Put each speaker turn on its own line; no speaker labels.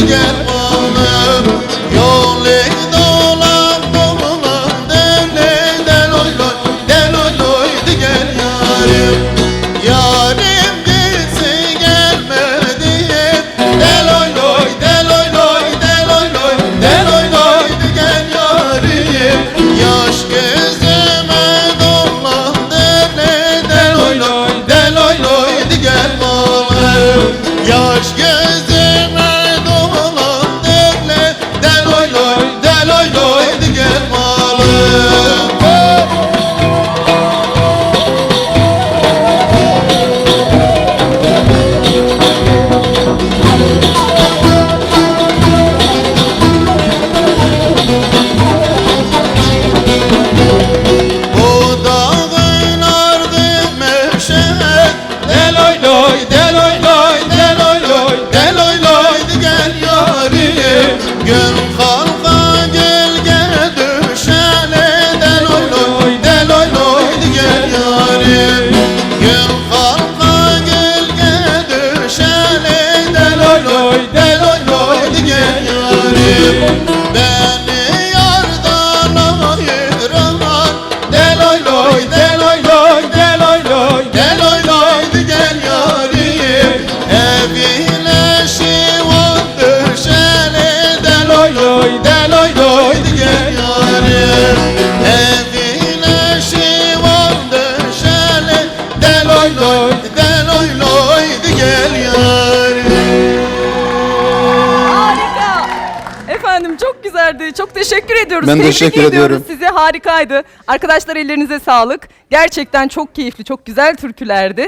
gel balım. Yolu dolan dolan dele deloy loy deloy loy de gel yarim. Yarim gitse gelmedi deloy loy deloy loy deloy loy deloy loy de gel yarim. Yaş gözüme dolan dele deloy loy deloy loy de gel balım. Yaş gözüme dolan dele deloy loy deloy loy de gel balım. Bu dağın ardı meşet deloy loy deloy loy deloy loy deloy loy de gel yarim. Gün kalka gölge düşene deloy loy deloy loy de gel yarim. Gün kalka gölge düşene deloy loy deloy loy de gel yarim. Beni yardan ayıran deloy loy deloy loy deloy loy deloy loy de gel yarim. Evine şivan düşene deloy loy deloy loy de gel yarim. Evine şivan düşene deloy loy deloy loy de gel yarim.
Harika. Efendim çok güzeldi. Çok teşekkür ediyoruz.
Ben
Tebrik
teşekkür
ediyoruz
ediyorum.
size. Harikaydı. Arkadaşlar ellerinize sağlık. Gerçekten çok keyifli, çok güzel türkülerdi.